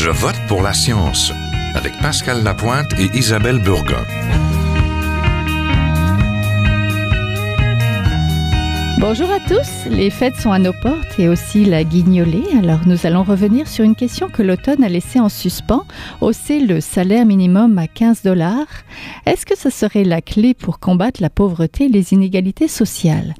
Je vote pour la science avec Pascal Lapointe et Isabelle Burgon. Bonjour à tous, les fêtes sont à nos portes et aussi la guignolée. Alors nous allons revenir sur une question que l'automne a laissée en suspens. Hausser le salaire minimum à 15 $. Est-ce que ce serait la clé pour combattre la pauvreté et les inégalités sociales?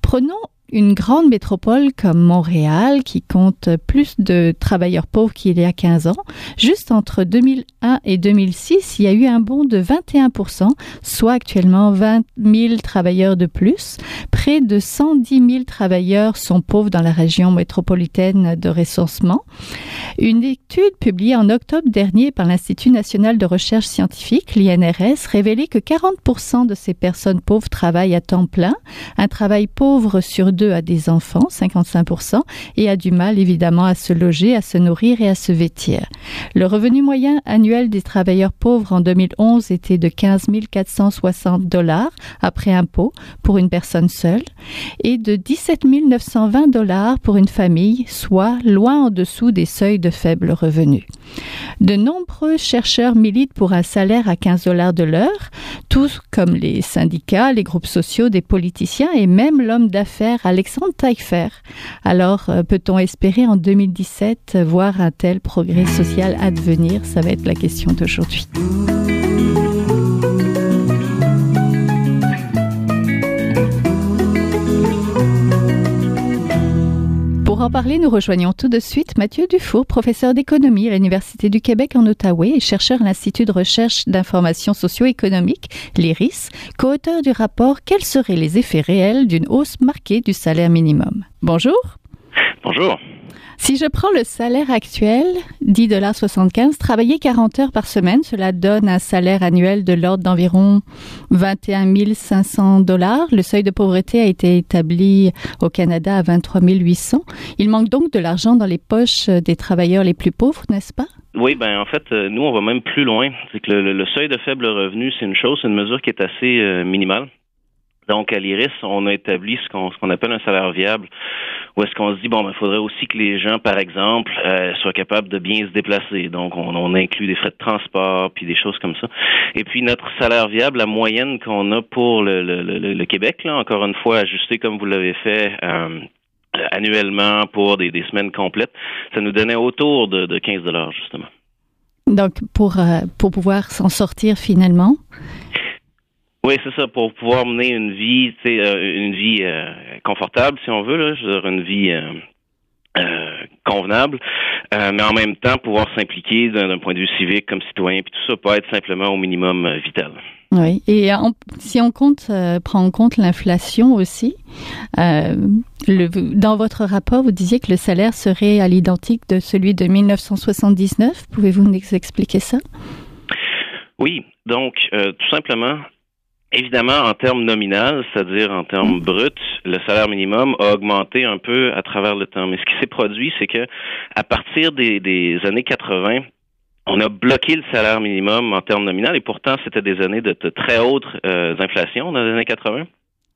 Prenons une grande métropole comme Montréal, qui compte plus de travailleurs pauvres qu'il y a 15 ans. Juste entre 2001 et 2006, il y a eu un bond de 21%, soit actuellement 20 000 travailleurs de plus. Près de 110 000 travailleurs sont pauvres dans la région métropolitaine de recensement. Une étude publiée en octobre dernier par l'Institut national de recherche scientifique, l'INRS, révélait que 40% de ces personnes pauvres travaillent à temps plein. Un travail pauvre sur deux a des enfants, 55%, et a du mal évidemment à se loger, à se nourrir et à se vêtir. Le revenu moyen annuel des travailleurs pauvres en 2011 était de 15 460 $ après impôt pour une personne seule et de 17 920 $ pour une famille, soit loin en dessous des seuils de faible revenu. De nombreux chercheurs militent pour un salaire à 15 $ de l'heure, tous comme les syndicats, les groupes sociaux, des politiciens et même l'homme d'affaires Alexandre Taillefer. Alors, peut-on espérer en 2017 voir un tel progrès social advenir? Ça va être la question d'aujourd'hui. Pour en parler, nous rejoignons tout de suite Mathieu Dufour, professeur d'économie à l'Université du Québec en Outaouais et chercheur à l'Institut de recherche d'information socio-économique, l'IRIS, co-auteur du rapport « Quels seraient les effets réels d'une hausse marquée du salaire minimum ?» Bonjour. Bonjour. Si je prends le salaire actuel, 10,75 $, travailler 40 heures par semaine, cela donne un salaire annuel de l'ordre d'environ 21 500 $. Le seuil de pauvreté a été établi au Canada à 23 800. Il manque donc de l'argent dans les poches des travailleurs les plus pauvres, n'est-ce pas? Oui, en fait, nous, on va même plus loin. C'est que le seuil de faible revenu, c'est une mesure qui est assez minimale. Donc, à l'IRIS, on a établi ce qu'on appelle un salaire viable, où est-ce qu'on se dit, il faudrait aussi que les gens, par exemple, soient capables de bien se déplacer. Donc, on inclut des frais de transport, puis des choses comme ça. Et puis, notre salaire viable, la moyenne qu'on a pour le Québec, là, encore une fois, ajusté comme vous l'avez fait annuellement pour des semaines complètes, ça nous donnait autour de 15 $, justement. Donc, pour pouvoir s'en sortir finalement? Oui, c'est ça, pour pouvoir mener une vie, confortable, si on veut, là, je veux dire, une vie convenable, mais en même temps pouvoir s'impliquer d'un point de vue civique comme citoyen, puis tout ça, pas être simplement au minimum vital. Oui, et si on prend en compte l'inflation aussi, dans votre rapport, vous disiez que le salaire serait à l'identique de celui de 1979. Pouvez-vous nous expliquer ça? Oui, donc tout simplement. Évidemment, en termes nominal, c'est-à-dire en termes bruts, le salaire minimum a augmenté un peu à travers le temps. Mais ce qui s'est produit, c'est que à partir des années 80, on a bloqué le salaire minimum en termes nominal et pourtant, c'était des années de très hautes inflations dans les années 80.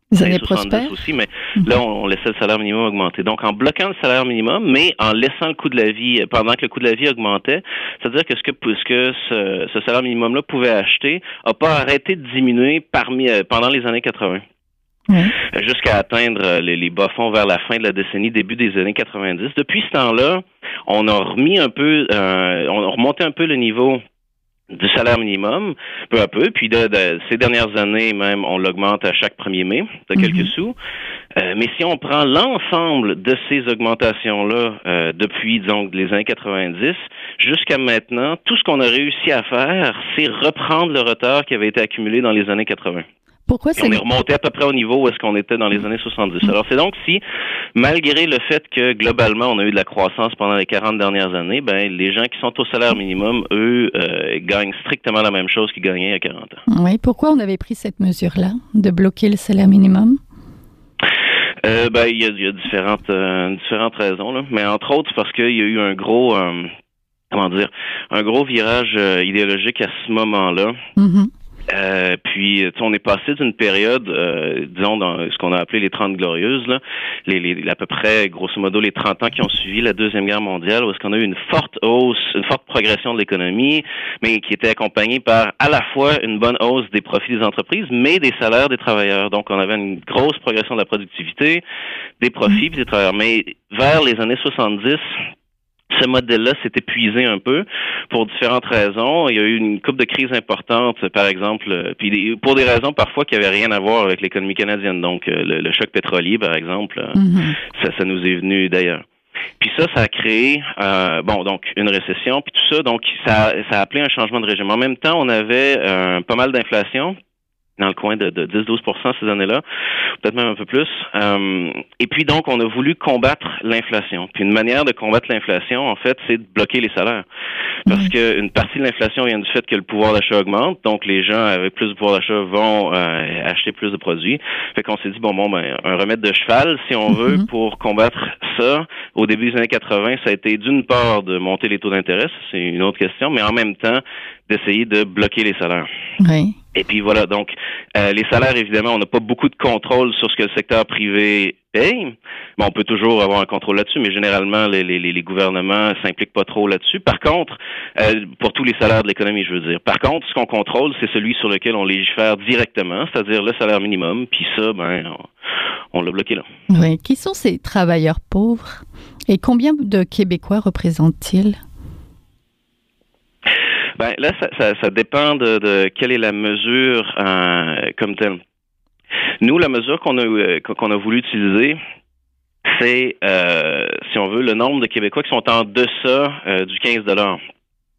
Les années prospères aussi, mais là, on laissait le salaire minimum augmenter. Donc, en bloquant le salaire minimum, mais en laissant le coût de la vie, pendant que le coût de la vie augmentait, c'est-à-dire que ce salaire minimum-là pouvait acheter, n'a pas arrêté de diminuer pendant les années 80. Oui. Jusqu'à atteindre les bas-fonds vers la fin de la décennie, début des années 90. Depuis ce temps-là, on a remis un peu, on a remonté un peu le niveau du salaire minimum, peu à peu. Puis ces dernières années, même, on l'augmente à chaque 1er mai de quelques sous. Mais si on prend l'ensemble de ces augmentations-là depuis, disons, les années 90 jusqu'à maintenant, tout ce qu'on a réussi à faire, c'est reprendre le retard qui avait été accumulé dans les années 80. Pourquoi on est remonté à peu près au niveau où est-ce qu'on était dans les années 70. Alors, c'est donc si, malgré le fait que, globalement, on a eu de la croissance pendant les 40 dernières années, les gens qui sont au salaire minimum, eux, gagnent strictement la même chose qu'ils gagnaient il y a 40 ans. Oui. Pourquoi on avait pris cette mesure-là, de bloquer le salaire minimum? Il y a différentes raisons, là. Mais entre autres, parce qu'il y a eu un gros virage idéologique à ce moment-là. Puis, on est passé d'une période, disons, dans ce qu'on a appelé les 30 glorieuses, là, à peu près, grosso modo, les 30 ans qui ont suivi la Deuxième Guerre mondiale, où est-ce qu'on a eu une forte hausse, une forte progression de l'économie, mais qui était accompagnée par à la fois une bonne hausse des profits des entreprises, mais des salaires des travailleurs. Donc, on avait une grosse progression de la productivité, des profits puis des travailleurs. Mais vers les années 70, ce modèle-là s'est épuisé un peu pour différentes raisons. Il y a eu une couple de crises importantes, par exemple, puis pour des raisons parfois qui n'avaient rien à voir avec l'économie canadienne. Donc, le choc pétrolier, par exemple, ça nous est venu d'ailleurs. Puis ça a créé, donc une récession, puis tout ça. Donc, ça a appelé un changement de régime. En même temps, on avait pas mal d'inflation, dans le coin de 10-12% ces années-là, peut-être même un peu plus. Et puis donc, on a voulu combattre l'inflation. Puis une manière de combattre l'inflation, en fait, c'est de bloquer les salaires. Parce que une partie de l'inflation vient du fait que le pouvoir d'achat augmente, donc les gens avec plus de pouvoir d'achat vont acheter plus de produits. Fait qu'on s'est dit, un remède de cheval, si on veut, pour combattre ça. Au début des années 80, ça a été d'une part de monter les taux d'intérêt, c'est une autre question, mais en même temps, d'essayer de bloquer les salaires. Oui. Et puis voilà, donc les salaires, évidemment, on n'a pas beaucoup de contrôle sur ce que le secteur privé paye. On peut toujours avoir un contrôle là-dessus, mais généralement, les gouvernements s'impliquent pas trop là-dessus. Par contre, pour tous les salaires de l'économie, je veux dire. Par contre, ce qu'on contrôle, c'est celui sur lequel on légifère directement, c'est-à-dire le salaire minimum. Puis ça, on l'a bloqué là. Oui. Qui sont ces travailleurs pauvres? Et combien de Québécois représentent-ils? Là, ça dépend de quelle est la mesure comme telle. Nous, la mesure qu'on a voulu utiliser, c'est, si on veut, le nombre de Québécois qui sont en deçà du 15 $,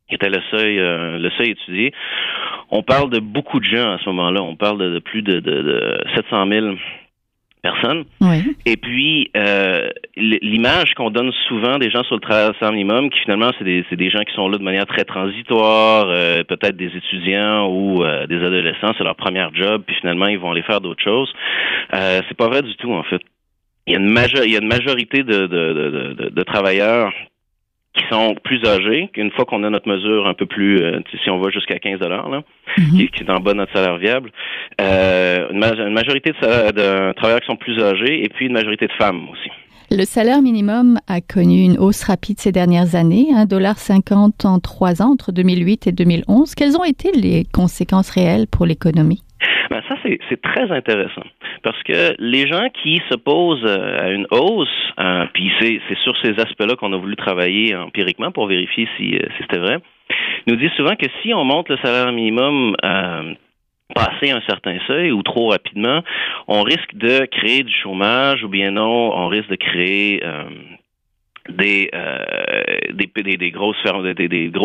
qui était le seuil étudié. On parle de beaucoup de gens à ce moment-là. On parle de plus de 700 000 personnes. Oui. Et puis, l'image qu'on donne souvent des gens sur le travail minimum, qui finalement, c'est des gens qui sont là de manière très transitoire, peut-être des étudiants ou des adolescents, c'est leur premier job, puis finalement, ils vont aller faire d'autres choses. C'est pas vrai du tout, en fait. Il y a une majorité de travailleurs qui sont plus âgés, qu'une fois qu'on a notre mesure un peu plus, si on va jusqu'à 15 $, là, qui est en bas de notre salaire viable, une majorité de travailleurs qui sont plus âgés et puis une majorité de femmes aussi. Le salaire minimum a connu une hausse rapide ces dernières années, $1,50 en 3 ans, entre 2008 et 2011. Quelles ont été les conséquences réelles pour l'économie? Ça, c'est très intéressant. Parce que les gens qui s'opposent à une hausse, puis c'est sur ces aspects-là qu'on a voulu travailler empiriquement pour vérifier si c'était vrai, nous disent souvent que si on monte le salaire minimum passer un certain seuil ou trop rapidement, on risque de créer du chômage ou bien non, on risque de créer des gros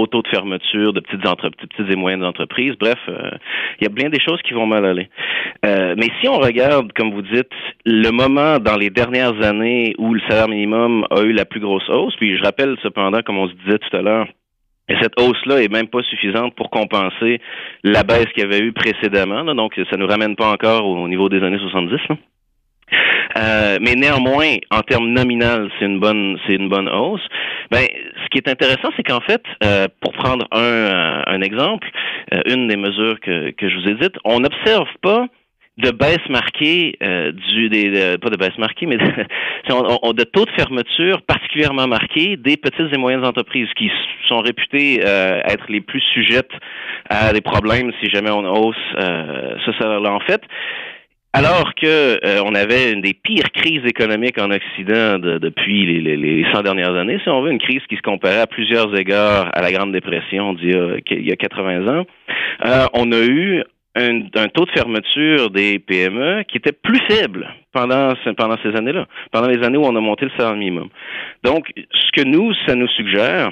taux de fermeture de petites et moyennes entreprises. Bref, il y a bien des choses qui vont mal aller. Mais si on regarde, comme vous dites, le moment dans les dernières années où le salaire minimum a eu la plus grosse hausse, puis je rappelle cependant, comme on se disait tout à l'heure, et cette hausse-là est même pas suffisante pour compenser la baisse qu'il y avait eu précédemment, là, donc ça nous ramène pas encore au niveau des années 70. Là. Mais néanmoins, en termes nominal, c'est une bonne hausse. Ce qui est intéressant, c'est qu'en fait, pour prendre un exemple, une des mesures que je vous ai dites, on n'observe pas de baisse marquée pas de baisse marquée, mais de taux de fermeture particulièrement marqués des petites et moyennes entreprises qui sont réputées être les plus sujettes à des problèmes si jamais on hausse ce salaire-là. En fait, alors que on avait une des pires crises économiques en Occident depuis les 100 dernières années, si on veut, une crise qui se comparait à plusieurs égards à la Grande Dépression d'il y a 80 ans, on a eu un taux de fermeture des PME qui était plus faible pendant ces années-là, pendant les années où on a monté le salaire minimum. Donc, ça nous suggère,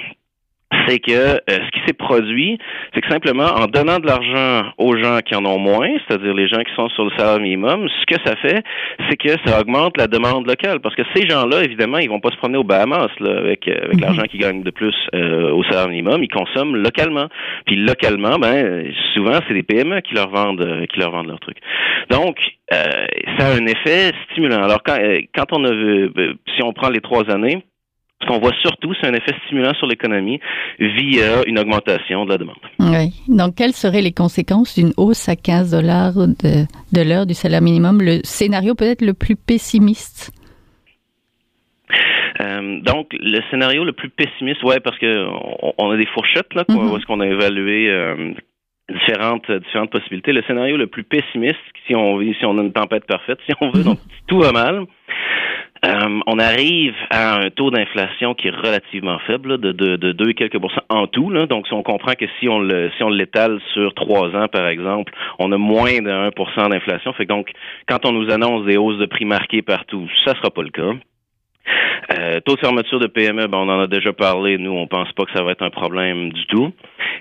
c'est que ce qui s'est produit, c'est que simplement en donnant de l'argent aux gens qui en ont moins, c'est-à-dire les gens qui sont sur le salaire minimum, ce que ça fait, c'est que ça augmente la demande locale. Parce que ces gens-là, évidemment, ils vont pas se promener aux Bahamas là, avec l'argent qu'ils gagnent de plus au salaire minimum, ils consomment localement. Puis localement, souvent c'est des PME qui leur vendent leurs trucs. Donc ça a un effet stimulant. Alors quand on a vu, si on prend les 3 années, Ce qu'on voit surtout, c'est un effet stimulant sur l'économie via une augmentation de la demande. Oui. Donc, quelles seraient les conséquences d'une hausse à 15 dollars de l'heure du salaire minimum? Le scénario peut-être le plus pessimiste? Donc, le scénario le plus pessimiste, ouais, parce que on a des fourchettes, là, où est-ce qu'on a évalué différentes possibilités. Le scénario le plus pessimiste, si on a une tempête parfaite, si on veut, donc tout va mal. On arrive à un taux d'inflation qui est relativement faible, là, de 2 et quelques pourcents en tout, là. Donc, si on comprend que si on l'étale sur 3 ans, par exemple, on a moins de 1% d'inflation. Fait que donc, quand on nous annonce des hausses de prix marquées partout, ça sera pas le cas. Taux de fermeture de PME, on en a déjà parlé. Nous, on pense pas que ça va être un problème du tout.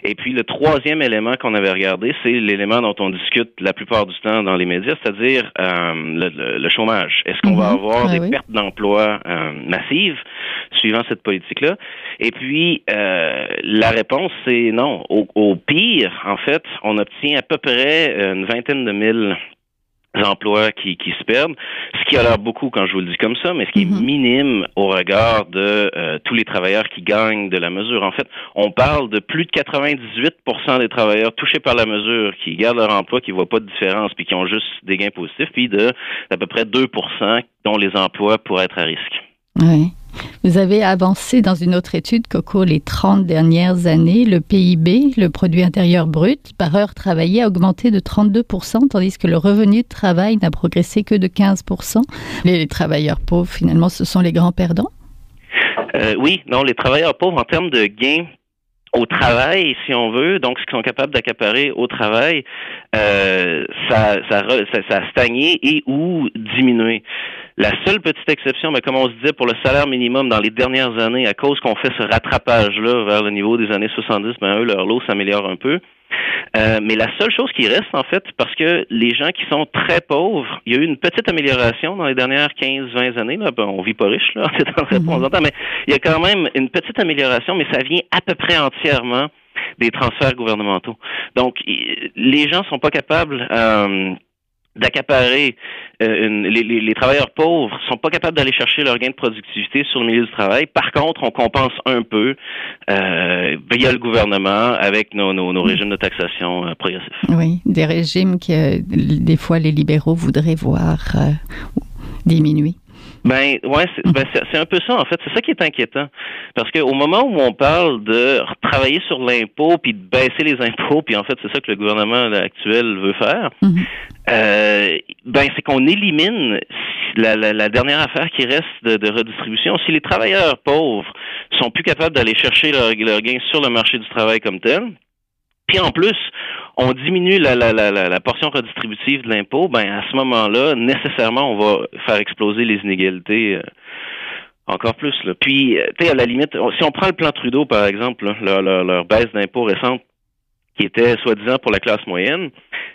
Et puis, le troisième élément qu'on avait regardé, c'est l'élément dont on discute la plupart du temps dans les médias, c'est-à-dire le chômage. Est-ce qu'on va avoir des pertes d'emploi massives suivant cette politique-là? Et puis, la réponse, c'est non. Au pire, en fait, on obtient à peu près une vingtaine de mille emplois qui se perdent, ce qui a l'air beaucoup quand je vous le dis comme ça, mais ce qui est minime au regard de tous les travailleurs qui gagnent de la mesure. En fait, on parle de plus de 98% des travailleurs touchés par la mesure qui gardent leur emploi, qui voient pas de différence, puis qui ont juste des gains positifs, puis d'à peu près 2% dont les emplois pourraient être à risque. Oui. Vous avez avancé dans une autre étude qu'au cours des 30 dernières années, le PIB, le produit intérieur brut, par heure travaillée, a augmenté de 32%, tandis que le revenu de travail n'a progressé que de 15%. Les travailleurs pauvres, finalement, ce sont les grands perdants? Oui, non, les travailleurs pauvres, en termes de gains au travail, si on veut, donc ce qu'ils sont capables d'accaparer au travail, ça a stagné et ou diminué. La seule petite exception, comme on se disait, pour le salaire minimum dans les dernières années, à cause qu'on fait ce rattrapage-là vers le niveau des années 70, eux, leur lot s'améliore un peu. Mais la seule chose qui reste, en fait, parce que les gens qui sont très pauvres, il y a eu une petite amélioration dans les dernières 15-20 années. Là. On vit pas riche, là, c'est dans réponse temps, mais il y a quand même une petite amélioration, mais ça vient à peu près entièrement des transferts gouvernementaux. Donc, les gens sont pas capables d'accaparer les travailleurs pauvres sont pas capables d'aller chercher leur gain de productivité sur le milieu du travail. Par contre, on compense un peu via le gouvernement avec nos régimes de taxation progressifs. Oui, des régimes que des fois les libéraux voudraient voir diminuer. C'est un peu ça, en fait. C'est ça qui est inquiétant. Parce qu'au moment où on parle de travailler sur l'impôt puis de baisser les impôts, puis en fait, c'est ça que le gouvernement actuel veut faire, c'est qu'on élimine la dernière affaire qui reste de redistribution. Si les travailleurs pauvres sont plus capables d'aller chercher leur gain sur le marché du travail comme tel, puis en plus, on diminue la portion redistributive de l'impôt, à ce moment-là, nécessairement, on va faire exploser les inégalités encore plus. Là. Puis, à la limite, si on prend le plan Trudeau, par exemple, là, leur baisse d'impôt récente, qui était soi-disant pour la classe moyenne,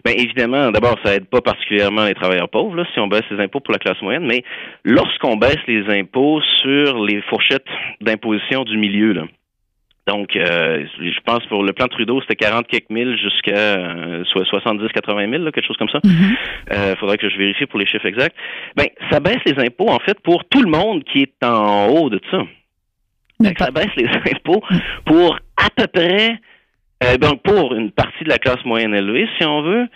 évidemment, d'abord, ça aide pas particulièrement les travailleurs pauvres, là, si on baisse les impôts pour la classe moyenne, mais lorsqu'on baisse les impôts sur les fourchettes d'imposition du milieu, là, donc, je pense pour le plan Trudeau, c'était 40 quelques mille jusqu'à 70-80 000, là, quelque chose comme ça. Faudrait que je vérifie pour les chiffres exacts. Ça baisse les impôts, en fait, pour tout le monde qui est en haut de ça. Ça baisse les impôts pour à peu près, donc pour une partie de la classe moyenne élevée, si on veut,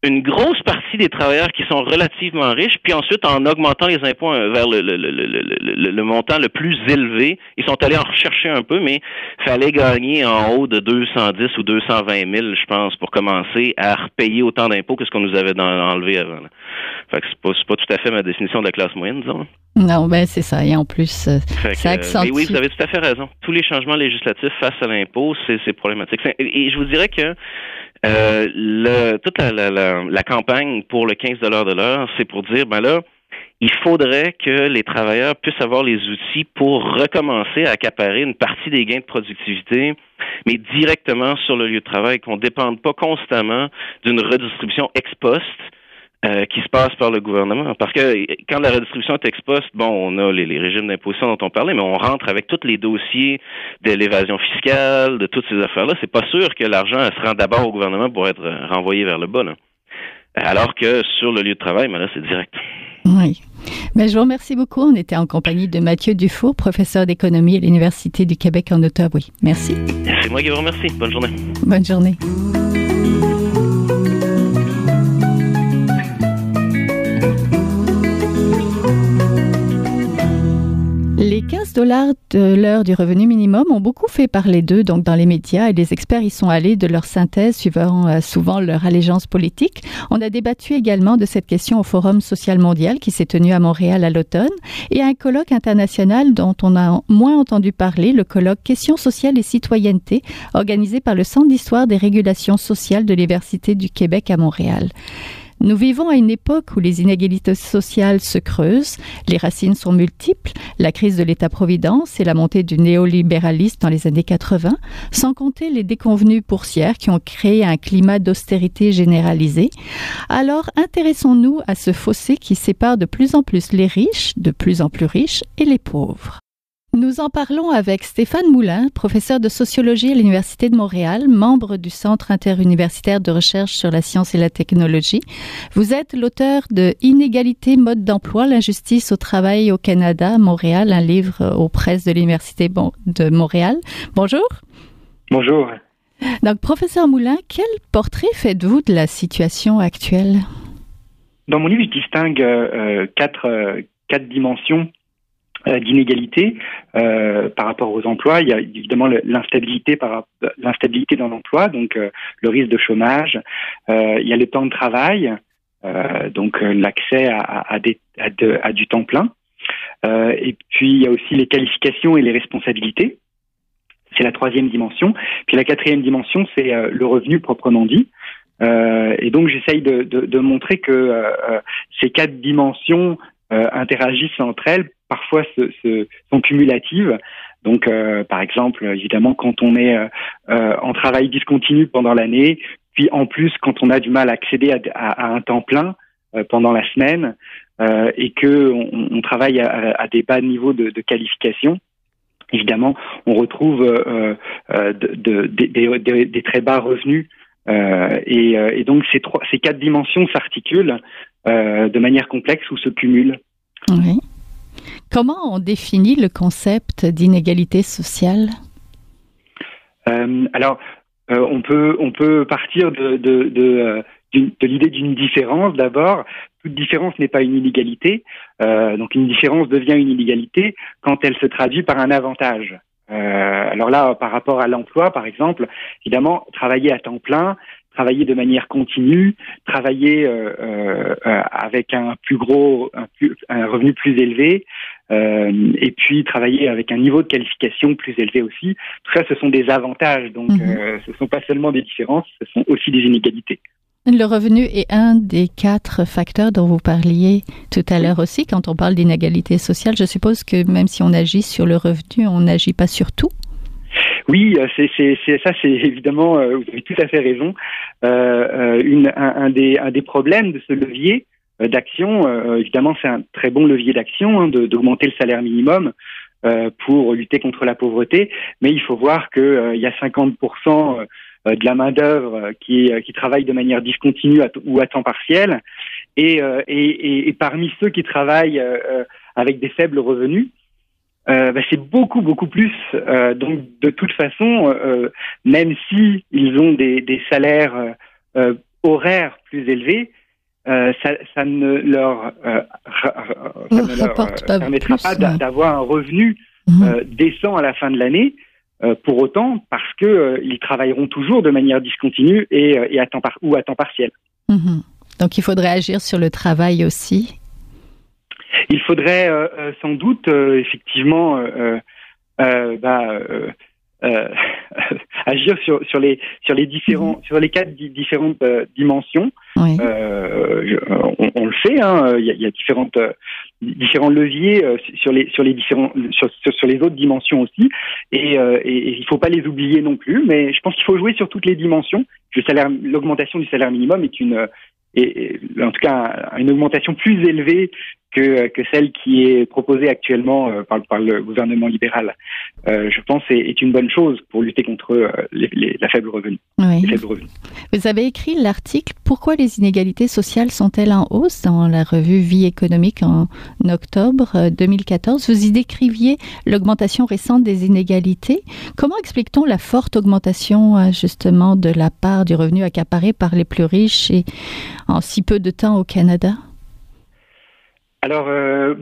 une grosse partie des travailleurs qui sont relativement riches, puis ensuite, en augmentant les impôts vers le montant le plus élevé, ils sont allés en rechercher un peu, mais fallait gagner en haut de 210 ou 220 000, je pense, pour commencer à repayer autant d'impôts que ce qu'on nous avait enlevé avant. Là. Fait que c'est pas tout à fait ma définition de la classe moyenne, disons. Non, c'est ça. Et en plus, ça accentue. Mais oui, vous avez tout à fait raison. Tous les changements législatifs face à l'impôt, c'est problématique. Et je vous dirais que toute la campagne pour le 15 $ de l'heure, c'est pour dire, il faudrait que les travailleurs puissent avoir les outils pour recommencer à accaparer une partie des gains de productivité, mais directement sur le lieu de travail, qu'on ne dépende pas constamment d'une redistribution ex post qui se passe par le gouvernement. Parce que quand la redistribution est ex post, on a les régimes d'imposition dont on parlait, mais on rentre avec tous les dossiers de l'évasion fiscale, de toutes ces affaires-là. C'est pas sûr que l'argent se rend d'abord au gouvernement pour être renvoyé vers le bas, là. Alors que sur le lieu de travail, là, c'est direct. Oui. Mais je vous remercie beaucoup. On était en compagnie de Mathieu Dufour, professeur d'économie à l'Université du Québec en Ottawa. Merci. C'est moi qui vous remercie. Bonne journée. Bonne journée. Les 15 $ de l'heure du revenu minimum ont beaucoup fait parler d'eux donc dans les médias et les experts y sont allés de leur synthèse suivant souvent leur allégeance politique. On a débattu également de cette question au Forum social mondial qui s'est tenu à Montréal à l'automne et à un colloque international dont on a moins entendu parler, le colloque Questions sociales et citoyenneté organisé par le Centre d'histoire des régulations sociales de l'Université du Québec à Montréal. Nous vivons à une époque où les inégalités sociales se creusent, les racines sont multiples, la crise de l'État-providence et la montée du néolibéralisme dans les années 80, sans compter les déconvenues boursières qui ont créé un climat d'austérité généralisé. Alors, intéressons-nous à ce fossé qui sépare de plus en plus les riches, de plus en plus riches, et les pauvres. Nous en parlons avec Stéphane Moulin, professeur de sociologie à l'Université de Montréal, membre du Centre interuniversitaire de recherche sur la science et la technologie. Vous êtes l'auteur de Inégalité, mode d'emploi, l'injustice au travail au Canada, à Montréal, un livre aux presses de l'Université de Montréal. Bonjour. Bonjour. Donc, professeur Moulin, quel portrait faites-vous de la situation actuelle? Dans mon livre, je distingue quatre dimensions d'inégalité par rapport aux emplois. Il y a évidemment l'instabilité dans l'emploi, donc le risque de chômage. Il y a le temps de travail, donc l'accès à du temps plein. Et puis il y a aussi les qualifications et les responsabilités. C'est la troisième dimension. Puis la quatrième dimension, c'est le revenu proprement dit. Et donc j'essaye de montrer que ces quatre dimensions interagissent entre elles, parfois sont cumulatives. Donc, par exemple, évidemment, quand on est en travail discontinu pendant l'année, puis en plus, quand on a du mal à accéder à un temps plein pendant la semaine, et que on travaille à des bas niveaux de qualification, évidemment, on retrouve des très bas revenus. Et donc, ces quatre dimensions s'articulent de manière complexe ou se cumulent. Oui. Comment on définit le concept d'inégalité sociale? Alors, on peut partir de l'idée d'une différence d'abord. Toute différence n'est pas une inégalité. Donc, une différence devient une inégalité quand elle se traduit par un avantage. Alors là, par rapport à l'emploi, par exemple, évidemment, travailler à temps plein, travailler de manière continue, travailler avec un revenu plus élevé, et puis travailler avec un niveau de qualification plus élevé aussi. Tout ça, ce sont des avantages. Donc, ce ne sont pas seulement des différences, ce sont aussi des inégalités. Le revenu est un des 4 facteurs dont vous parliez tout à l'heure aussi. Quand on parle d'inégalité sociale, je suppose que même si on agit sur le revenu, on n'agit pas sur tout. Oui, c'est évidemment, vous avez tout à fait raison. Un des problèmes de ce levier d'action, évidemment, c'est un très bon levier d'action d'augmenter le salaire minimum pour lutter contre la pauvreté, mais il faut voir que il y a 50% de la main-d'œuvre qui travaille de manière discontinue ou à temps partiel, et parmi ceux qui travaillent avec des faibles revenus, c'est beaucoup plus. Donc de toute façon, même si ils ont des salaires horaires plus élevés, ça ne leur permettra pas d'avoir un revenu décent à la fin de l'année. Pour autant, parce que ils travailleront toujours de manière discontinue et à temps partiel. Donc il faudrait agir sur le travail aussi. Il faudrait sans doute effectivement agir sur les quatre différentes dimensions. Oui. On le fait, hein, il y a différents leviers sur les autres dimensions aussi, et il faut pas les oublier non plus. Mais je pense qu'il faut jouer sur toutes les dimensions. L'augmentation du salaire minimum est en tout cas une augmentation plus élevée que celle qui est proposée actuellement par le gouvernement libéral, je pense, est une bonne chose pour lutter contre la faible revenu. Oui. Les faibles revenus. Vous avez écrit l'article « Pourquoi les inégalités sociales sont-elles en hausse ?» dans la revue Vie économique en octobre 2014. Vous y décriviez l'augmentation récente des inégalités. Comment explique-t-on la forte augmentation justement de la part du revenu accaparé par les plus riches et en si peu de temps au Canada? Alors,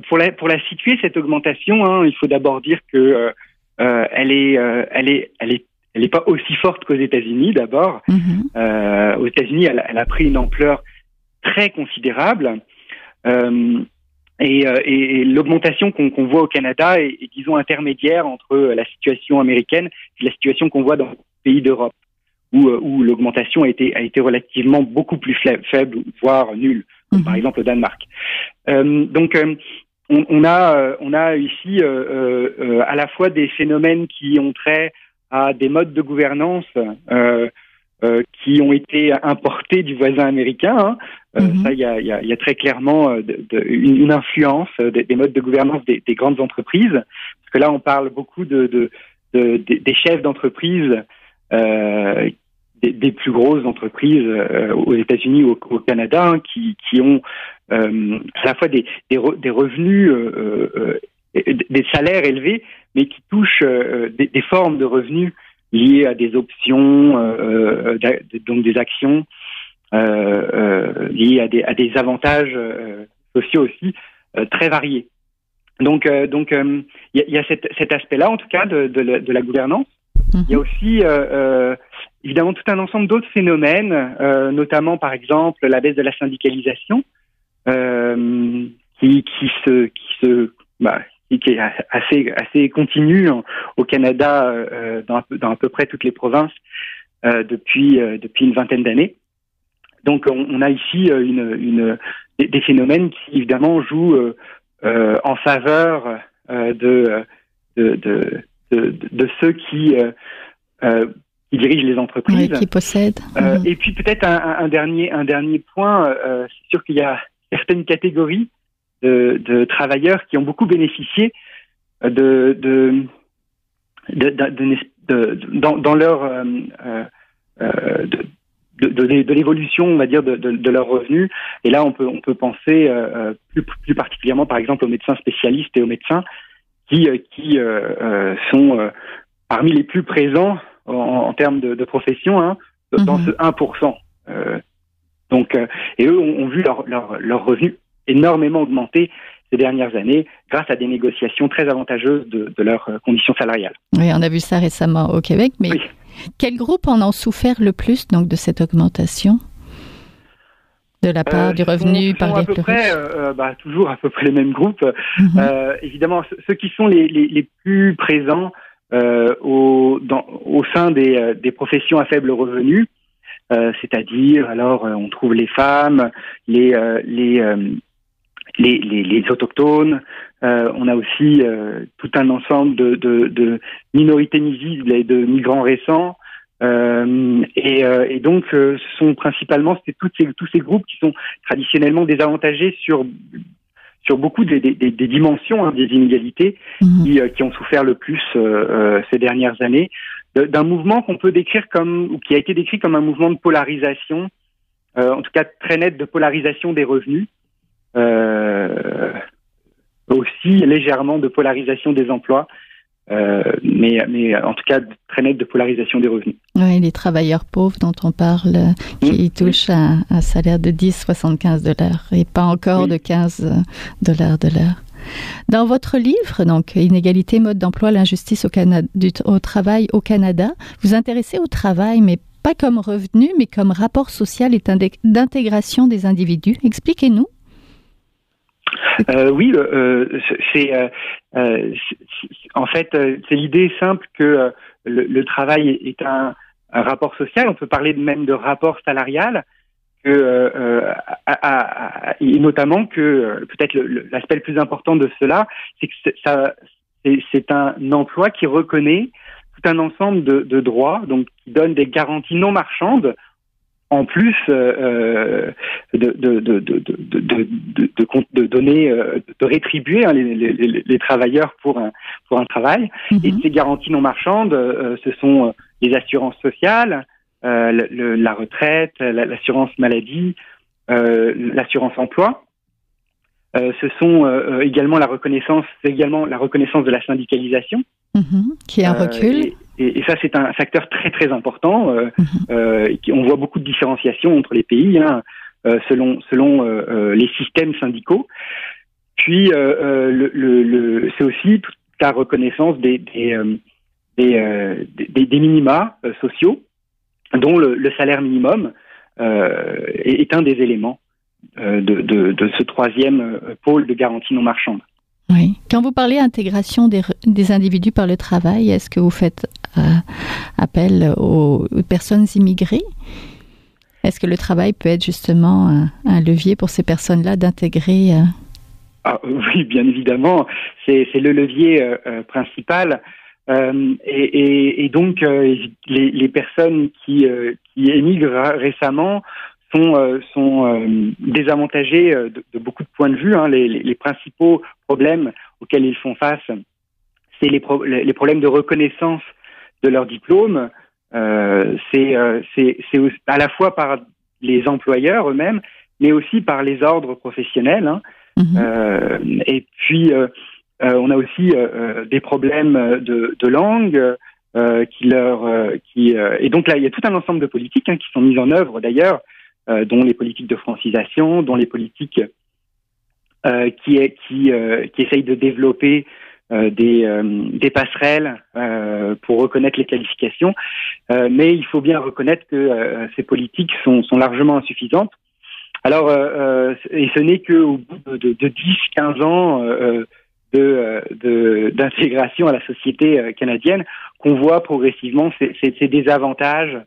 pour la situer, cette augmentation, il faut d'abord dire que elle est pas aussi forte qu'aux États-Unis. D'abord, aux États-Unis, elle a pris une ampleur très considérable, et l'augmentation qu'on voit au Canada est, disons, intermédiaire entre la situation américaine et la situation qu'on voit dans les pays d'Europe, où l'augmentation a été relativement beaucoup plus faible, voire nulle. Par exemple au Danemark. Donc on a ici à la fois des phénomènes qui ont trait à des modes de gouvernance qui ont été importés du voisin américain. Ça, il y a très clairement une influence des modes de gouvernance des grandes entreprises, parce que là on parle beaucoup des chefs d'entreprise. Des plus grosses entreprises aux États-Unis ou au Canada, qui ont à la fois des revenus, des salaires élevés, mais qui touchent des formes de revenus liées à des options, donc des actions, liées à des avantages sociaux aussi très variés. Donc il y a cet aspect-là, en tout cas, de la gouvernance. Il y a aussi évidemment tout un ensemble d'autres phénomènes, notamment par exemple la baisse de la syndicalisation, qui est assez continue au Canada, dans à peu près toutes les provinces depuis une vingtaine d'années. Donc on a ici des phénomènes qui évidemment jouent en faveur de ceux qui dirigent les entreprises, qui possèdent. Et puis peut-être un dernier point, c'est sûr qu'il y a certaines catégories de travailleurs qui ont beaucoup bénéficié dans leur de l'évolution, on va dire, de leurs revenus. Et là, on peut penser plus particulièrement, par exemple, aux médecins spécialistes et aux médecins qui sont parmi les plus présents en termes de profession, dans ce 1%. Et eux ont vu leurs revenus énormément augmenter ces dernières années grâce à des négociations très avantageuses de leurs conditions salariales. Oui, on a vu ça récemment au Québec, mais oui. Quels groupes en ont souffert le plus donc de cette augmentation de la part du revenu par les plus riches? Toujours à peu près les mêmes groupes. Évidemment, ceux qui sont les plus présents au sein des professions à faible revenu, c'est-à-dire, alors on trouve les femmes, les autochtones, on a aussi tout un ensemble de minorités visibles et de migrants récents, et donc ce sont principalement tous ces groupes qui sont traditionnellement désavantagés sur beaucoup des dimensions, des inégalités, qui ont souffert le plus ces dernières années, d'un mouvement qu'on peut décrire ou qui a été décrit comme un mouvement de polarisation, en tout cas très net de polarisation des revenus, aussi légèrement de polarisation des emplois, mais en tout cas très net de polarisation des revenus. Oui, les travailleurs pauvres dont on parle, qui touchent un salaire de 10,75 $ et pas encore de 15 $ de l'heure. Dans votre livre, donc Inégalité, mode d'emploi, l'injustice au travail au Canada, vous intéressez au travail, mais pas comme revenu, mais comme rapport social et d'intégration des individus. Expliquez-nous. Oui, en fait, c'est l'idée simple que le travail est un rapport social. On peut parler même de rapport salarial, et notamment que peut-être l'aspect le plus important de cela, c'est que c'est un emploi qui reconnaît tout un ensemble de droits, donc qui donne des garanties non marchandes en plus de donner, de rétribuer les travailleurs pour un travail. Et ces garanties non marchandes, ce sont les assurances sociales, la retraite, l'assurance maladie, l'assurance emploi. Ce sont également la reconnaissance de la syndicalisation, qui est un recul. Et ça, c'est un facteur très très important. On voit beaucoup de différenciations entre les pays, selon les systèmes syndicaux. Puis c'est aussi toute la reconnaissance des minima sociaux, dont le salaire minimum est un des éléments de ce troisième pôle de garantie non marchande. Oui. Quand vous parlez d'intégration des individus par le travail, est-ce que vous faites appel aux personnes immigrées? Est-ce que le travail peut être justement un levier pour ces personnes-là d'intégrer Oui, bien évidemment. C'est le levier principal. Et donc, les personnes qui émigrent récemment sont désavantagés de beaucoup de points de vue. Les principaux problèmes auxquels ils font face, c'est les problèmes de reconnaissance de leur diplôme. C'est à la fois par les employeurs eux-mêmes, mais aussi par les ordres professionnels. Et puis, on a aussi des problèmes de langue et donc là, il y a tout un ensemble de politiques qui sont mises en œuvre d'ailleurs, dont les politiques de francisation, dont les politiques qui essayent de développer des passerelles pour reconnaître les qualifications. Mais il faut bien reconnaître que ces politiques sont largement insuffisantes. Alors, et ce n'est qu'au bout de 10-15 ans d'intégration à la société canadienne qu'on voit progressivement ces désavantages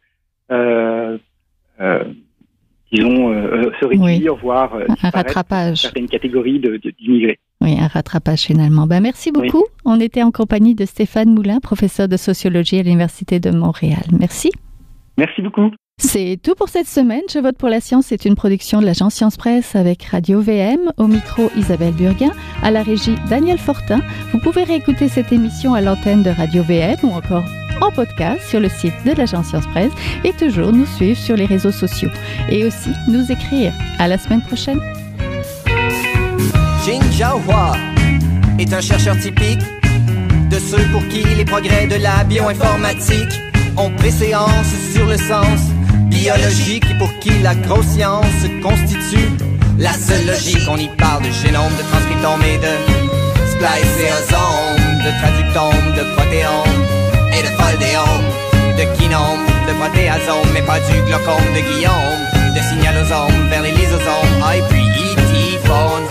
se réduire, voire un rattrapage. Certaines catégories d'immigrés. Oui, un rattrapage finalement. Merci beaucoup. Oui. On était en compagnie de Stéphane Moulin, professeur de sociologie à l'Université de Montréal. Merci. Merci beaucoup. C'est tout pour cette semaine. Je vote pour la science. C'est une production de l'agence Science Presse avec Radio VM. Au micro, Isabelle Burguin. À la régie, Daniel Fortin. Vous pouvez réécouter cette émission à l'antenne de Radio VM ou encore en podcast sur le site de l'agence Science Presse et toujours nous suivre sur les réseaux sociaux et aussi nous écrire. À la semaine prochaine. Jing Jiahua est un chercheur typique de ceux pour qui les progrès de la bioinformatique ont préséance sur le sens biologique et pour qui la grosse science constitue la seule logique. On y parle de génome, de transcriptome et de spliceosome, de traductome, de protéome et de foldéome, de kinome, de protéasome, mais pas du glaucome de Guillaume, de signalosome vers les lysosomes, et puis phone.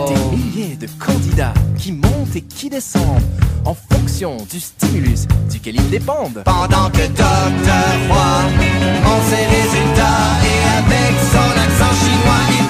Des milliers de candidats qui montent et qui descendent en fonction du stimulus duquel ils dépendent. Pendant que Dr. Roy, on ses résultats et avec son accent chinois, il